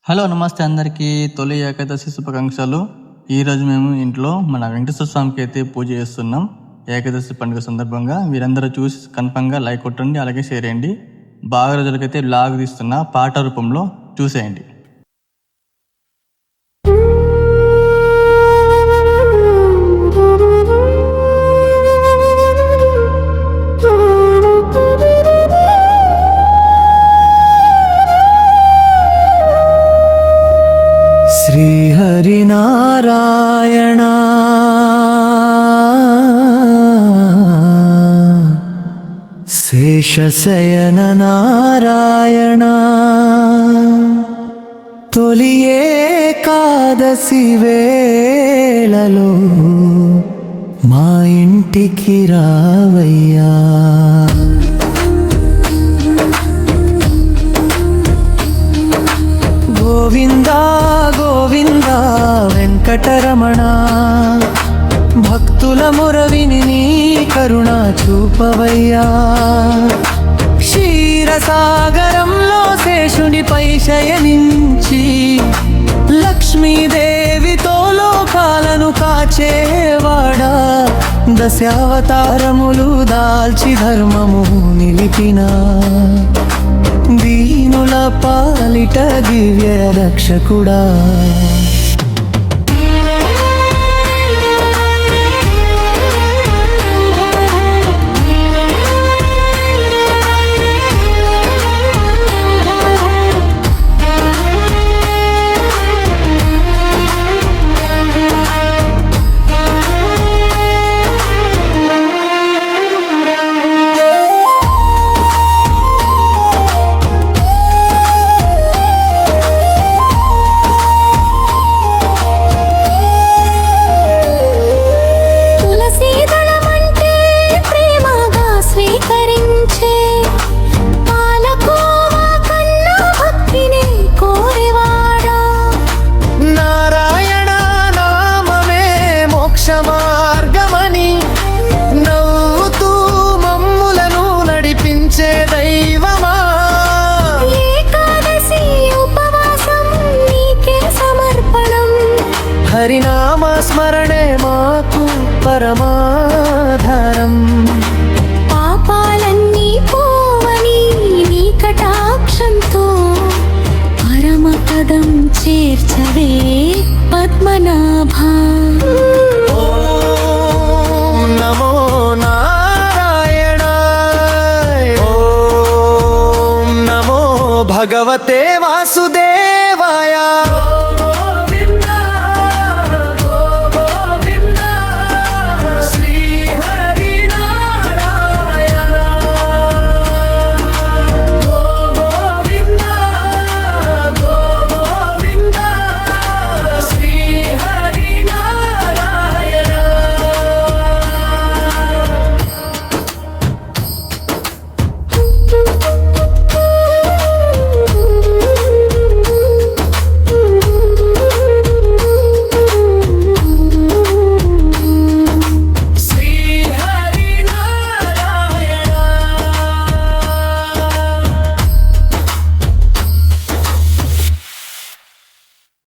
Hello నమస్తే అందరికీ తొలి ఏకాదశి శుభాకాంక్షలు. ఈరోజు మేము ఇంట్లో మన వెంకటేశ్వర స్వామికి అయితే పూజ చేస్తున్నాం. ఏకాదశి పండుగ సందర్భంగా మీరందరూ చూసి కన్ఫర్మ్గా లైక్ కొట్టండి, అలాగే షేర్ చేయండి. బాగా రోజులకైతే బ్లాగ్ తీస్తున్న పాట రూపంలో చూసేయండి. శ్రీహరినారాయణ శేషశయన నారాయణ తొలి ఏకాదశి వేళలో మా ఇంటికి రావయ్యా. గోవిందా గోవిందా వెంకటరమణ, భక్తుల మురవిని నీ కరుణ చూపవయ్యా. క్షీరసాగరంలో శేషునిపై శయనించి లక్ష్మీదేవితో లోకాలను కాచేవాడా. దశావతారములు దాల్చి ధర్మము నిలిపిన దీనుల పాలిట దివ్య రక్షకుడా. మార్గమని నవ్వుతూ మమ్ములను నడిపించే దైవమా. ఏకాదశి ఉపవాసం నీకే సమర్పణం. హరినామ స్మరణే మాకు పరమాధారం. పాపాలన్నీ పోవని నీ కటాక్షంతో పరమపదం చేర్చవే పద్మనాభ.